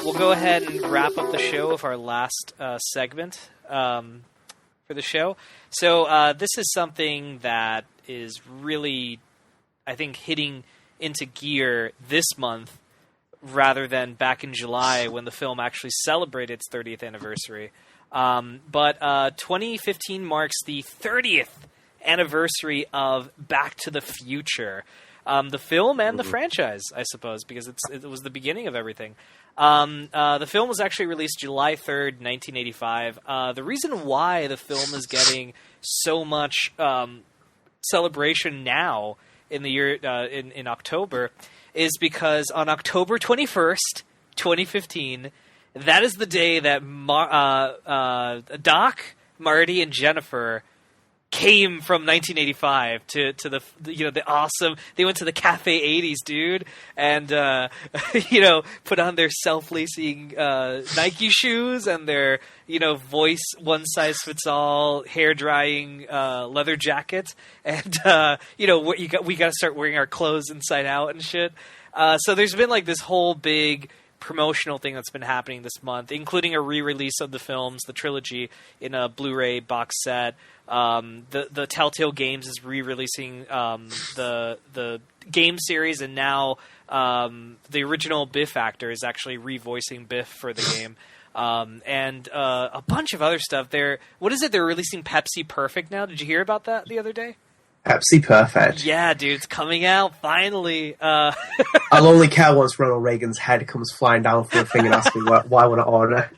We'll go ahead and wrap up the show with our last segment for the show. So this is something that is really, I think, hitting into gear this month rather than back in July when the film actually celebrated its 30th anniversary. But 2015 marks the 30th anniversary of Back to the Future. The film and the franchise, I suppose, because it was the beginning of everything. The film was actually released July 3rd, 1985. The reason why the film is getting so much celebration now in the year in October is because on October 21st, 2015, that is the day that Doc, Marty, and Jennifer came from 1985 to the awesome. They went to the Cafe 80s, dude, and put on their self-lacing Nike shoes and their voice one size fits all hair drying leather jackets, and we got to start wearing our clothes inside out and shit. So there's been like this whole big promotional thing that's been happening this month, including a re-release of the films, the trilogy, in a Blu-ray box set. The Telltale Games is re-releasing the game series, and now the original Biff actor is actually re-voicing Biff for the game. And a bunch of other stuff. What is it? They're releasing Pepsi Perfect now. Did you hear about that the other day? Pepsi Perfect. Yeah, dude, it's coming out finally. I'll only care once Ronald Reagan's head comes flying down from the thing and asks me why I want to order.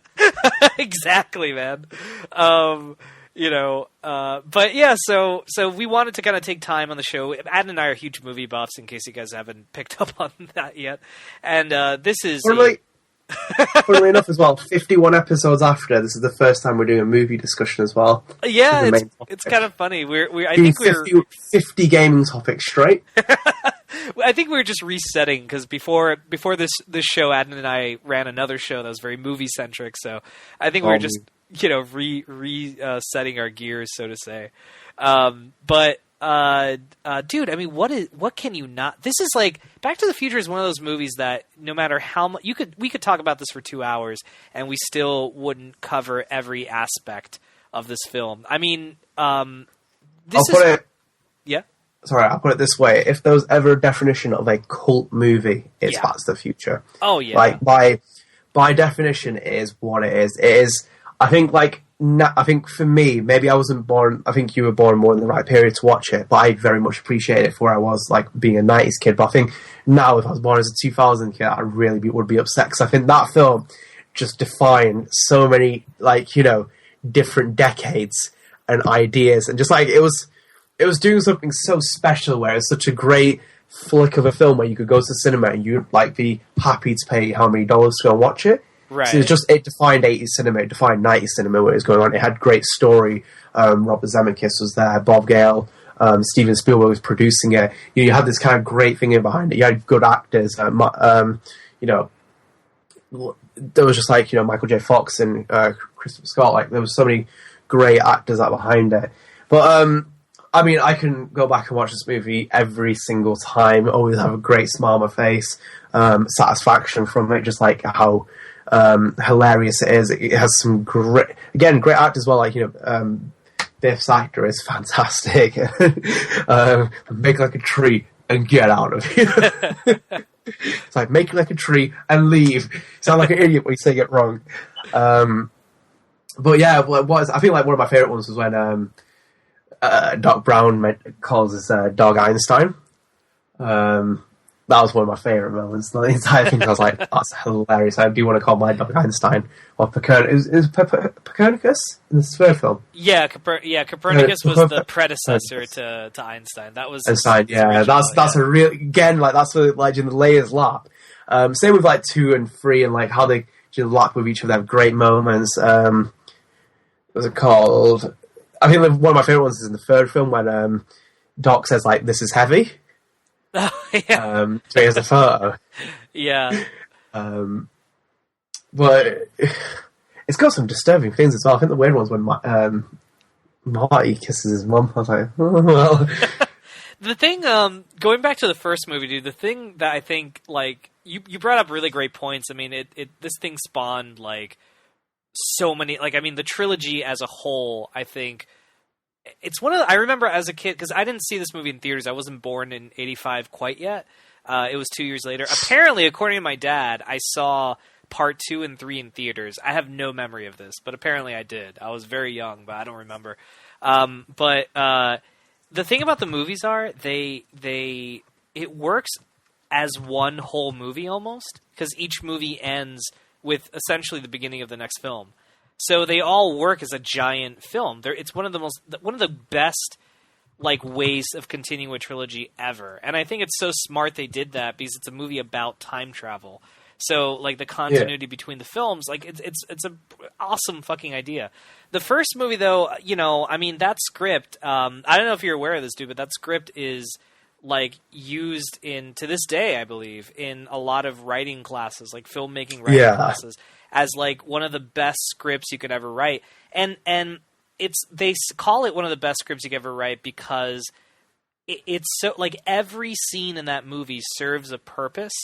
Exactly, man. But yeah, so we wanted to kind of take time on the show. Adam and I are huge movie buffs, in case you guys haven't picked up on that yet. And this is funnily enough, as well, 51 episodes after, this is the first time we're doing a movie discussion as well. Yeah, it's kind of funny. I think 50 gaming topics straight. I think we were just resetting because before this show, Adam and I ran another show that was very movie centric. So I think we were just resetting our gears, so to say. Dude, I mean, what can you not? This is like Back to the Future is one of those movies that no matter how much we could talk about this for 2 hours and we still wouldn't cover every aspect of this film. I mean, I'll put it this way: if there was ever a definition of a cult movie, it's Back to the Future. Oh yeah, like by definition, it is what it is. It is. I think for me, maybe I wasn't born. I think you were born more in the right period to watch it, but I very much appreciate it for where I was, like being a '90s kid. But I think now, if I was born as a 2000 kid, I really would be upset because I think that film just defined so many, different decades and ideas, and just like it was doing something so special where it's such a great flick of a film where you could go to the cinema and you'd be happy to pay how many dollars to go and watch it. Right. So it defined 80s cinema, it defined 90s cinema, what was going on. It had great story. Robert Zemeckis was there, Bob Gale, Steven Spielberg was producing it. You had this kind of great thing behind it. You had good actors. There was just Michael J. Fox and Christopher Scott. There was so many great actors out behind it. But I can go back and watch this movie every single time. Always have a great smile on my face, satisfaction from it. Just how hilarious it is. It has some great actors as well. Biff's actor is fantastic. Make like a tree and get out of here. It's like make like a tree and leave. Sound like an idiot when you say it wrong. But yeah, I think one of my favorite ones was when Doc Brown calls his dog Einstein. That was one of my favourite moments. The entire thing, I was like, that's hilarious. I do want to call my dog Einstein. Or Copernicus. Is Copernicus in this third film? Yeah, Copernicus was the predecessor to Einstein. That was Einstein, yeah. That's a real... Again, that's where Legend of the Layers lap. Same with 2 and 3 and how they lap with each other. They have great moments. What was it called? I think one of my favourite ones is in the third film when Doc says, this is heavy. Oh, yeah. So he has a photo. Yeah. But it's got some disturbing things as well. I think the weird one's when Marty kisses his mum. I was like, oh, well. The thing, going back to the first movie, dude, the thing that I think, you brought up really great points. I mean, this thing spawned like so many. Like, I mean, the trilogy as a whole, I think it's one of the, I remember as a kid, because I didn't see this movie in theaters. I wasn't born in '85 quite yet. It was 2 years later. Apparently, according to my dad, I saw part 2 and 3 in theaters. I have no memory of this, but apparently I did. I was very young, but I don't remember. But the thing about the movies are it works as one whole movie almost, because each movie ends with essentially the beginning of the next film. So they all work as a giant film. It's one of the best like ways of continuing a trilogy ever. And I think it's so smart they did that, because it's a movie about time travel. So like the continuity between the films, like it's a awesome fucking idea. The first movie though, you know, I mean, that script, I don't know if you're aware of this, dude, but that script is like used to this day, I believe, in a lot of writing classes, like filmmaking writing classes, as like one of the best scripts you could ever write. And they call it one of the best scripts you could ever write because it's so, like, every scene in that movie serves a purpose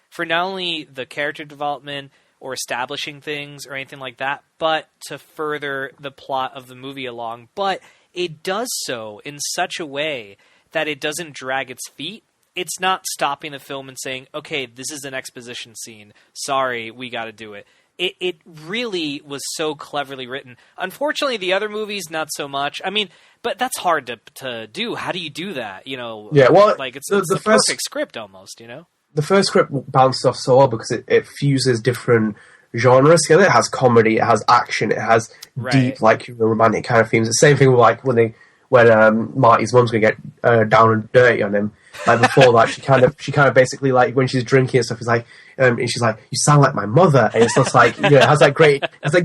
for not only the character development or establishing things or anything like that, but to further the plot of the movie along. But it does so in such a way that it doesn't drag its feet. It's not stopping the film and saying, okay, this is an exposition scene. Sorry, we got to do it. It really was so cleverly written. Unfortunately, the other movies, not so much. I mean, but that's hard to do. How do you do that? You know, yeah, well, like it's the perfect script almost, you know? The first script bounced off so well because it fuses different genres together. It has comedy, it has action, it has deep, like, romantic kind of themes. The same thing with, like, when Marty's mum's gonna get down and dirty on him. Like, before that, she kind of basically, like, when she's drinking and stuff, is like, and she's like, "You sound like my mother," and it's just like, you know, it has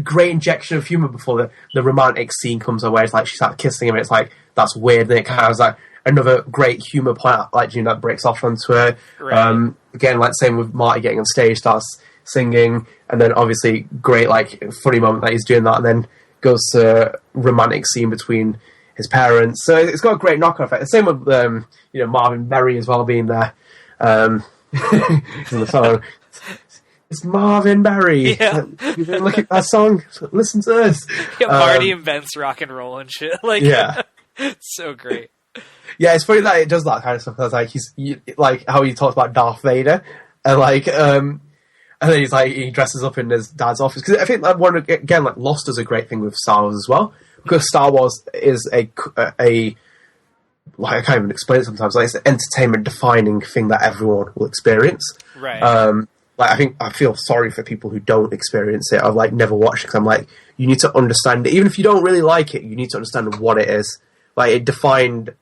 great injection of humor before the romantic scene comes away. It's like she starts kissing him, and it's like, that's weird. And it kind of has like another great humor point, like, you know, that breaks off onto her. Right. Again, like, same with Marty getting on stage, starts singing, and then obviously great, like, funny moment that he's doing that, and then goes to romantic scene between his parents. So it's got a great knock-on effect. The same with you know, Marvin Berry as well being there. In the song, it's Marvin Berry. Yeah. You didn't look at that song. Listen to this. Yeah, Marty invents rock and roll and shit. Like, yeah, it's so great. Yeah, it's funny that it does that kind of stuff. That's like like how he talks about Darth Vader, and like, and then he's like, he dresses up in his dad's office, because I think that one again, like, Lost does a great thing with Star Wars as well, because Star Wars is a like, I can't even explain it sometimes. Like, it's an entertainment-defining thing that everyone will experience. Right. Like, I feel sorry for people who don't experience it. I've, like, never watched it, because I'm like, you need to understand it. Even if you don't really like it, you need to understand what it is. Like, it defined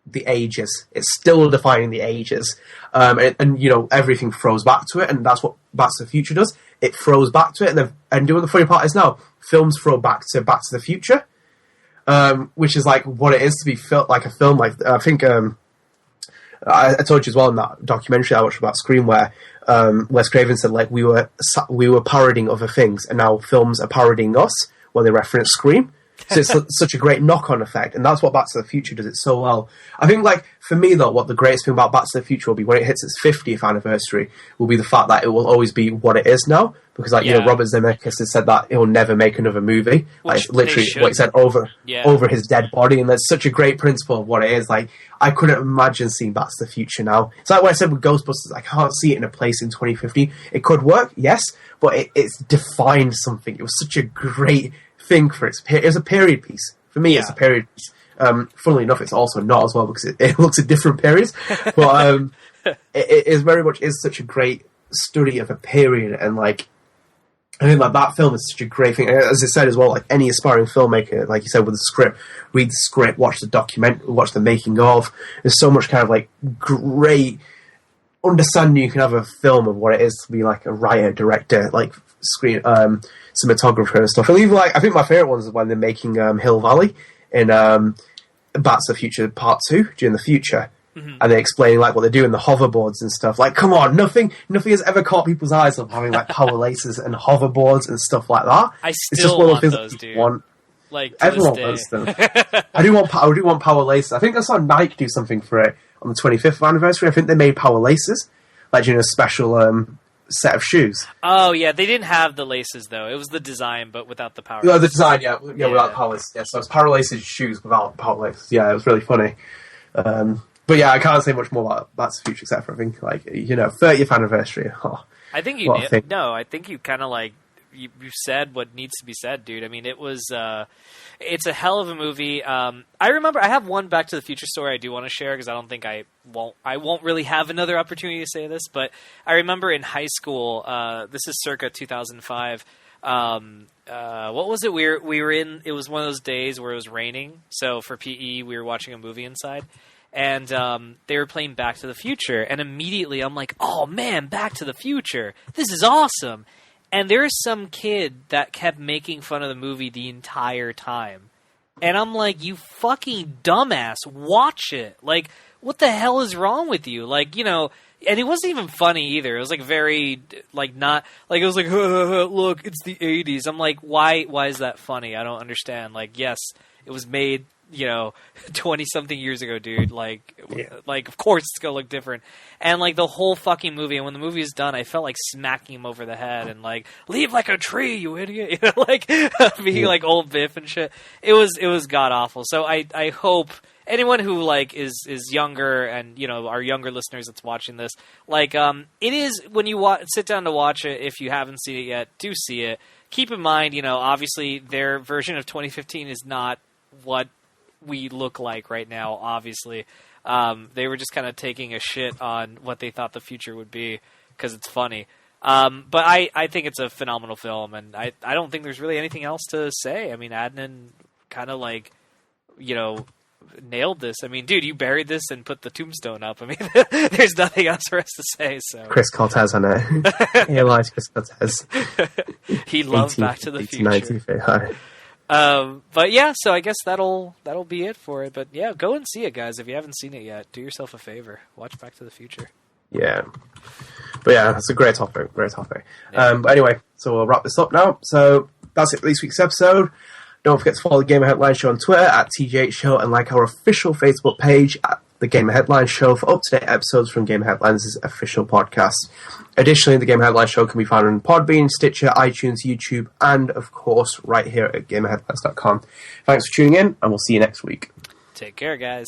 the ages. It's still defining the ages. And you know, everything throws back to it, and that's what Back to the Future does. It throws back to it, and doing the funny part is now, films throw back to the Future. Which is like what it is to be felt like a film. Like, I think I told you as well in that documentary I watched about Scream, where Wes Craven said, like, we were parodying other things, and now films are parodying us when they reference Scream. So it's such a great knock-on effect, and that's what Back to the Future does it so well. I think, like, for me though, what the greatest thing about Back to the Future will be when it hits its 50th anniversary, will be the fact that it will always be what it is now. Because, like, you know, Robert Zemeckis has said that he'll never make another movie. Like, literally what he said over his dead body, and that's such a great principle of what it is. Like, I couldn't imagine seeing Back to the Future now. It's like what I said with Ghostbusters, I can't see it in a place in 2050. It could work, yes, but it's defined something. It was such a great thing for it was a period piece. For me, it's a period piece. Funnily enough, it's also not as well, because it looks at different periods. But it is very much is such a great study of a period, and, like, I think that film is such a great thing. As I said as well, like, any aspiring filmmaker, like you said, with the script, read the script, watch the making of. There's so much kind of, like, great understanding you can have a film of what it is to be, like, a writer, director, like, screen cinematographer and stuff. And even, like, I think my favorite ones is when they're making Hill Valley in Back to the Future Part 2 during the future. Mm-hmm. And they're explaining, like, what they do in the hoverboards and stuff. Like, come on, nothing has ever caught people's eyes of having, like, power laces and hoverboards and stuff like that. I still want those, dude. Like, everyone wants them. I do want power laces. I think I saw Nike do something for it on the 25th anniversary. I think they made power laces. like in a special set of shoes. Oh yeah, they didn't have the laces though. It was the design, but without the power. The design, without power laces. Yeah, so it's power laces shoes without power laces. Yeah, it was really funny. But yeah, I can't say much more about Back to the Future except for I think 30th anniversary. Oh, I think you I think you kind of like you said what needs to be said, dude. I mean, it was it's a hell of a movie. I remember I have one Back to the Future story I do want to share because I don't think I won't really have another opportunity to say this, but I remember in high school, this is circa 2005. What was it? We were in. It was one of those days where it was raining. So for PE, we were watching a movie inside. And they were playing Back to the Future, and immediately I'm like, "Oh man, Back to the Future! This is awesome!" And there is some kid that kept making fun of the movie the entire time, and I'm like, "You fucking dumbass! Watch it! Like, what the hell is wrong with you? Like, and it wasn't even funny either. It was like very not like it was like, look, it's the '80s. I'm like, why is that funny? I don't understand. Like, yes, it was made 20-something years ago, dude. Like, of course it's gonna look different. And like the whole fucking movie, and when the movie is done, I felt like smacking him over the head and like, leave like a tree, you idiot. Like being like old Biff and shit. It was god awful. So I hope anyone who like is younger and our younger listeners that's watching this, like it is when you sit down to watch it, if you haven't seen it yet, do see it. Keep in mind, obviously their version of 2015 is not what we look like right now, obviously. They were just kind of taking a shit on what they thought the future would be because it's funny. But I think it's a phenomenal film, and I don't think there's really anything else to say. I mean, Adnan kind of like, nailed this. I mean, dude, you buried this and put the tombstone up. I mean, there's nothing else for us to say. So Chris Cortez on it. He likes Chris Cortez. He loved Back to the Future. But yeah, so I guess that'll be it for it. But yeah, go and see it, guys. If you haven't seen it yet, do yourself a favor. Watch Back to the Future. Yeah. But yeah, it's a great topic. Yeah. But anyway, so we'll wrap this up now. So that's it for this week's episode. Don't forget to follow the Gamer Headline Show on Twitter at TGH Show and like our official Facebook page at the Gamer Headline Show for up-to-date episodes from Gamer Headlines' official podcast. Additionally, the Gamer Headline Show can be found on Podbean, Stitcher, iTunes, YouTube, and, of course, right here at GamerHeadlines.com. Thanks for tuning in, and we'll see you next week. Take care, guys.